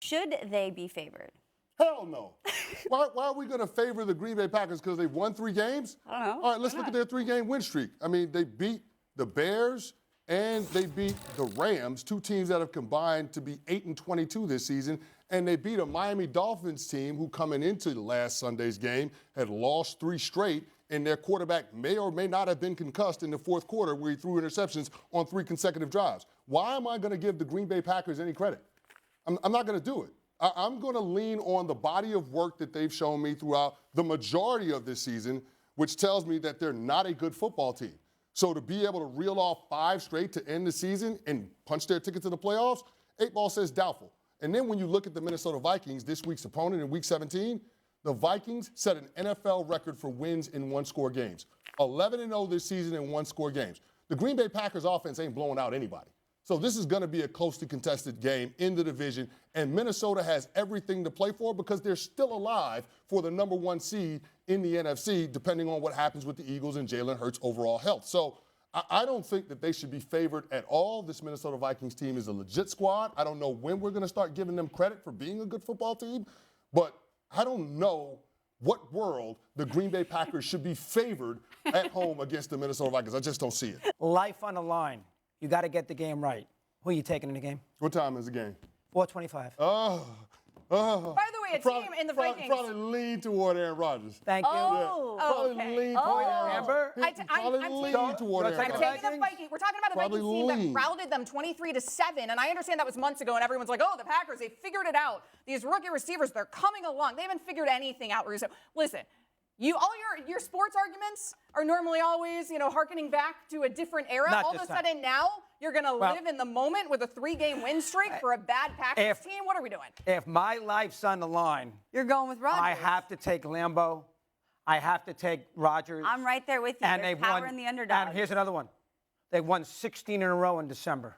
Should they be favored? Hell no. Why are we going to favor the Green Bay Packers because they've won 3 games? I don't know. All right, let's look at their 3-game win streak. I mean, they beat the Bears and they beat the Rams, 2 teams that have combined to be 8-22 this season. And they beat a Miami Dolphins team who, coming into last Sunday's game, had lost 3 straight, and their quarterback may or may not have been concussed in the fourth quarter where he threw interceptions on 3 consecutive drives. Why am I going to give the Green Bay Packers any credit? I'm not going to do it. I'm going to lean on the body of work that they've shown me throughout the majority of this season, which tells me that they're not a good football team. So to be able to reel off 5 straight to end the season and punch their ticket to the playoffs, 8-ball says doubtful. And then when you look at the Minnesota Vikings, this week's opponent in Week 17, the Vikings set an NFL record for wins in 1-score games. 11-0 this season in 1-score games. The Green Bay Packers offense ain't blowing out anybody. So this is going to be a closely contested game in the division, and Minnesota has everything to play for because they're still alive for the number 1 seed in the NFC, depending on what happens with the Eagles and Jalen Hurts' overall health. So I don't think that they should be favored at all. This Minnesota Vikings team is a legit squad. I don't know when we're going to start giving them credit for being a good football team, but I don't know what world the Green Bay Packers should be favored at home against the Minnesota Vikings. I just don't see it. Life on the line. You got to get the game right. Who are you taking in the game? What time is the game? 4:25. By the way, a team in the Vikings. Probably lean toward Aaron Rodgers. Thank you. Oh, Probably okay. lean toward Aaron Remember? Rodgers. Probably lean toward Aaron I'm Rodgers. taking the Vikings. We're talking about a Probably Vikings team lean. that routed them 23-7, and I understand that was months ago, and everyone's like, "Oh, the Packers, they figured it out. These rookie receivers, they're coming along. They haven't figured anything out." Listen, all your sports arguments are normally always, hearkening back to a different era. Not All of a sudden now, you're going to live in the moment with a 3-game win streak for a bad Packers team. What are we doing? If my life's on the line, You're going with Rodgers. I have to take Lambeau. I have to take Rodgers. I'm right there with you. And There's they've power won, in the underdog. And here's another one. They won 16 in a row in December.